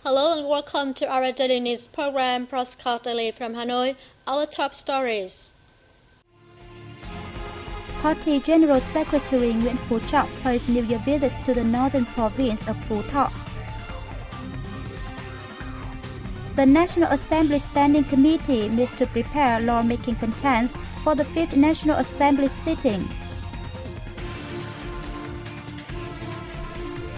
Hello and welcome to our daily news program broadcast daily from Hanoi. Our top stories. Party General Secretary Nguyễn Phú Trọng pays New Year visits to the northern province of Phú Thọ. The National Assembly Standing Committee meets to prepare lawmaking contents for the 5th National Assembly sitting.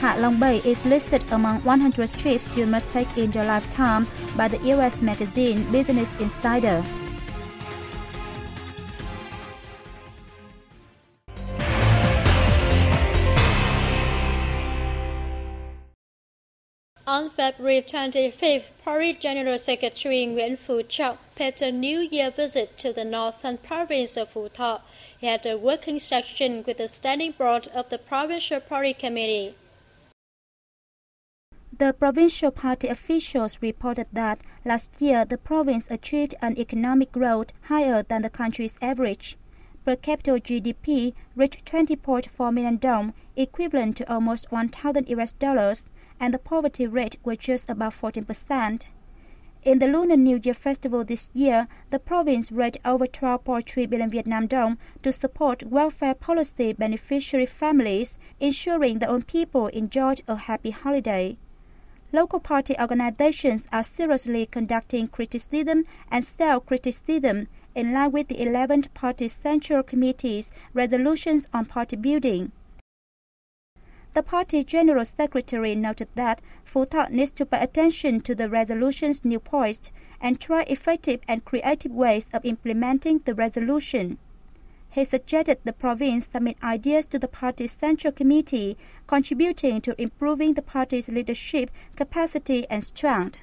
Hạ Long Bay is listed among 100 trips you must take in your lifetime by the US magazine Business Insider. On February 25th, Party General Secretary Nguyễn Phú Trọng paid a New Year visit to the northern province of Phú Thọ. He had a working session with the standing board of the Provincial Party Committee. The provincial party officials reported that last year the province achieved an economic growth higher than the country's average. Per capita GDP reached 20.4 million dong, equivalent to almost 1,000 US dollars, and the poverty rate was just about 14%. In the Lunar New Year festival this year, the province raised over 12.3 billion Vietnam dong to support welfare policy beneficiary families, ensuring their own people enjoyed a happy holiday. Local party organizations are seriously conducting criticism and self-criticism in line with the 11th Party Central Committee's resolutions on party building. The Party General Secretary noted that Phú Thọ needs to pay attention to the resolution's new points and try effective and creative ways of implementing the resolution. He suggested the province submit ideas to the party's Central Committee, contributing to improving the party's leadership capacity and strength.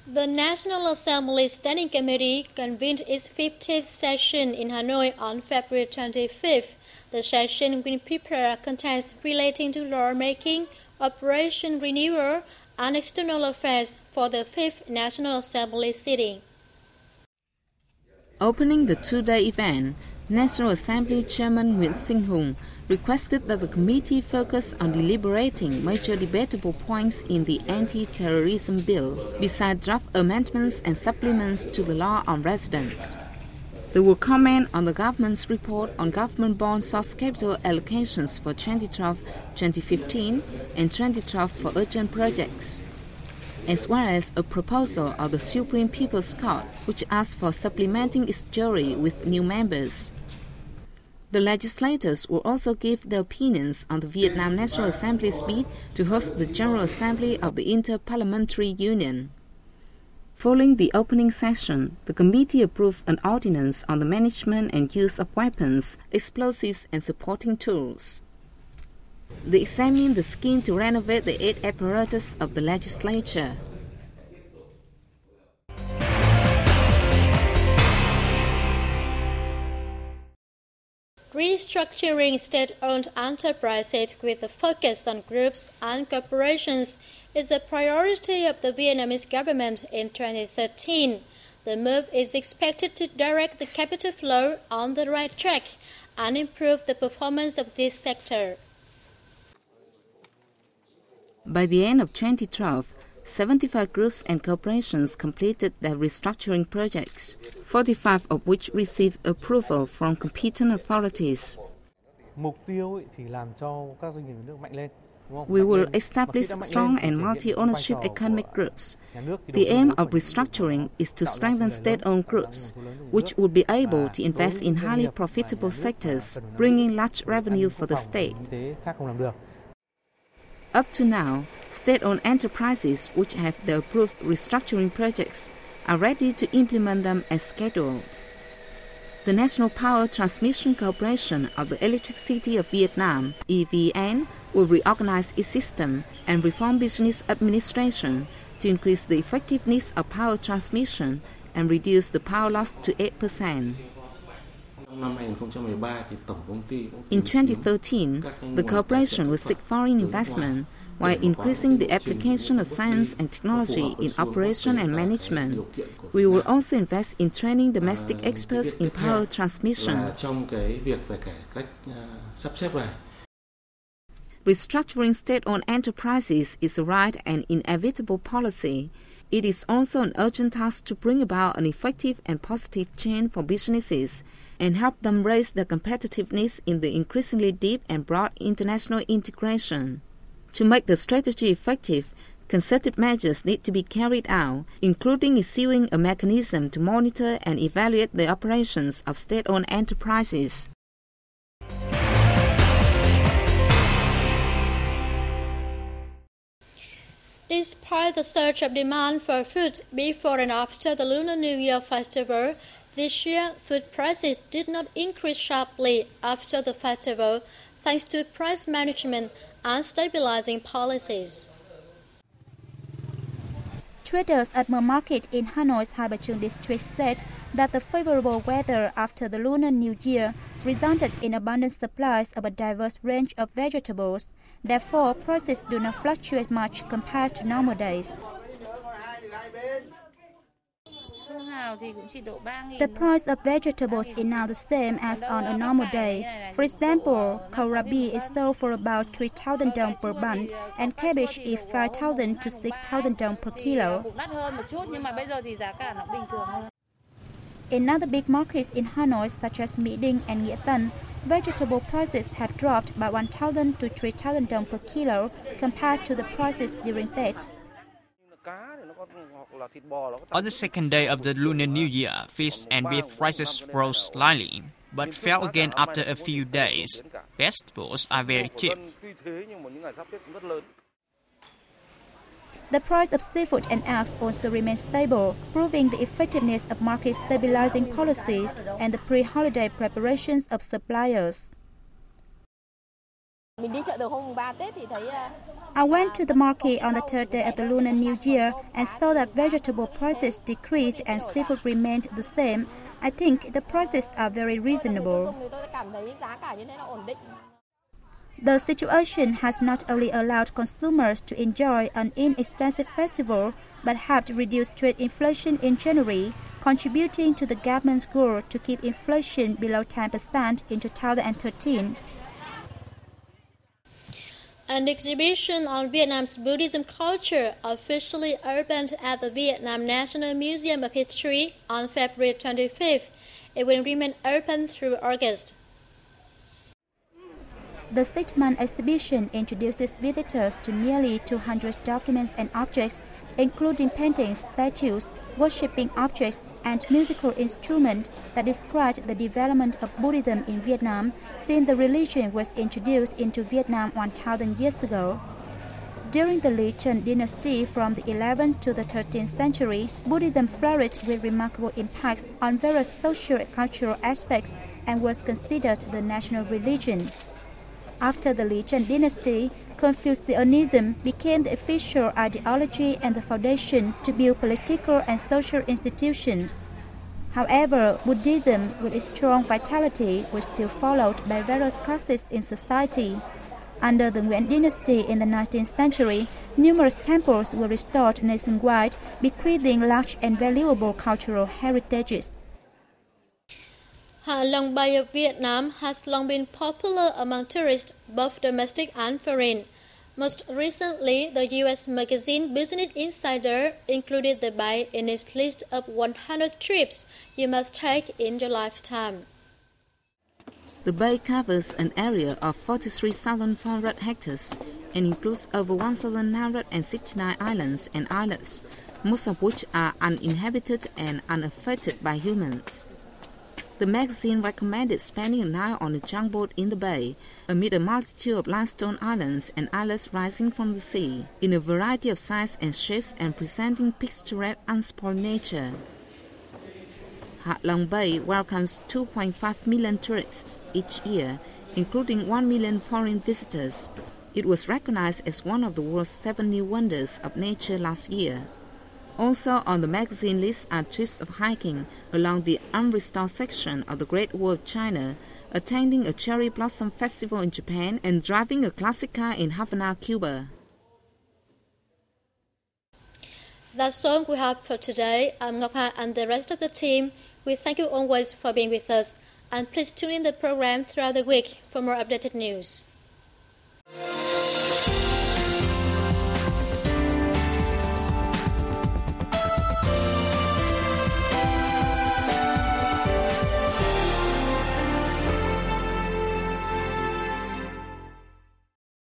The National Assembly Standing Committee convened its 15th session in Hanoi on February 25th. The session will prepare contents relating to lawmaking, operation renewal, and external affairs for the 5th National Assembly sitting. Opening the two-day event, National Assembly Chairman Nguyễn Sinh Hùng requested that the committee focus on deliberating major debatable points in the anti-terrorism bill, besides draft amendments and supplements to the law on residence. They will comment on the government's report on government bond source capital allocations for 2012-2015 and 2012 for urgent projects, as well as a proposal of the Supreme People's Court, which asks for supplementing its jury with new members. The legislators will also give their opinions on the Vietnam National Assembly's bid to host the General Assembly of the Inter-Parliamentary Union. Following the opening session, the committee approved an ordinance on the management and use of weapons, explosives, and supporting tools. They examined the scheme to renovate the aid apparatus of the legislature. Restructuring state-owned enterprises with a focus on groups and corporations is a priority of the Vietnamese government in 2013. The move is expected to direct the capital flow on the right track and improve the performance of this sector. By the end of 2012, 75 groups and corporations completed their restructuring projects, 45 of which received approval from competent authorities. We will establish strong and multi-ownership economic groups. The aim of restructuring is to strengthen state-owned groups, which would be able to invest in highly profitable sectors, bringing large revenue for the state. Up to now, state-owned enterprises which have the approved restructuring projects are ready to implement them as scheduled. The National Power Transmission Corporation of the Electricity of Vietnam, EVN, will reorganize its system and reform business administration to increase the effectiveness of power transmission and reduce the power loss to 8%. In 2013, the corporation will seek foreign investment while increasing the application of science and technology in operation and management. We will also invest in training domestic experts in power transmission. Restructuring state-owned enterprises is a right and inevitable policy. It is also an urgent task to bring about an effective and positive change for businesses and help them raise their competitiveness in the increasingly deep and broad international integration. To make the strategy effective, concerted measures need to be carried out, including issuing a mechanism to monitor and evaluate the operations of state-owned enterprises. Despite the surge of demand for food before and after the Lunar New Year festival, this year food prices did not increase sharply after the festival, thanks to price management and stabilizing policies. Traders at a market in Hanoi's Hai Ba Trung district said that the favorable weather after the Lunar New Year resulted in abundant supplies of a diverse range of vegetables. Therefore, prices do not fluctuate much compared to normal days. The price of vegetables is now the same as on a normal day. For example, kohlrabi is sold for about 3,000 dong per bund, and cabbage is 5,000 to 6,000 dong per kilo. In other big markets in Hanoi, such as Mỹ Đình and Nghĩa Tân, vegetable prices have dropped by 1,000 to 3,000 dong per kilo compared to the prices during Tết. On the second day of the Lunar New Year, fish and beef prices rose slightly, but fell again after a few days. Vegetables are very cheap. The price of seafood and eggs also remains stable, proving the effectiveness of market stabilizing policies and the pre-holiday preparations of suppliers. I went to the market on the third day of the Lunar New Year and saw that vegetable prices decreased and seafood remained the same. I think the prices are very reasonable. The situation has not only allowed consumers to enjoy an inexpensive festival, but helped reduce trade inflation in January, contributing to the government's goal to keep inflation below 10% in 2013. An exhibition on Vietnam's Buddhism culture officially opened at the Vietnam National Museum of History on February 25th. It will remain open through August. The six-month exhibition introduces visitors to nearly 200 documents and objects, including paintings, statues, worshipping objects, and musical instruments that describe the development of Buddhism in Vietnam since the religion was introduced into Vietnam 1,000 years ago. During the Lý Trần dynasty from the 11th to the 13th century, Buddhism flourished with remarkable impacts on various social and cultural aspects and was considered the national religion. After the Lý Trần dynasty, Confucianism became the official ideology and the foundation to build political and social institutions. However, Buddhism, with its strong vitality, was still followed by various classes in society. Under the Nguyen dynasty in the 19th century, numerous temples were restored nationwide, bequeathing large and valuable cultural heritages. Ha Long Bay of Vietnam has long been popular among tourists, both domestic and foreign. Most recently, the U.S. magazine Business Insider included the bay in its list of 100 trips you must take in your lifetime. The bay covers an area of 43,400 hectares and includes over 1,969 islands and islets, most of which are uninhabited and unaffected by humans. The magazine recommended spending a night on a junk boat in the bay, amid a multitude of limestone islands and islets rising from the sea, in a variety of sizes and shapes and presenting picturesque, unspoiled nature. Ha Long Bay welcomes 2.5 million tourists each year, including 1 million foreign visitors. It was recognized as one of the world's 7 new wonders of nature last year. Also on the magazine list are trips of hiking along the unrestored section of the Great Wall of China, attending a cherry blossom festival in Japan, and driving a classic car in Havana, Cuba. That's all we have for today. I'm Ngọc Hà and the rest of the team. We thank you always for being with us, and please tune in the program throughout the week for more updated news.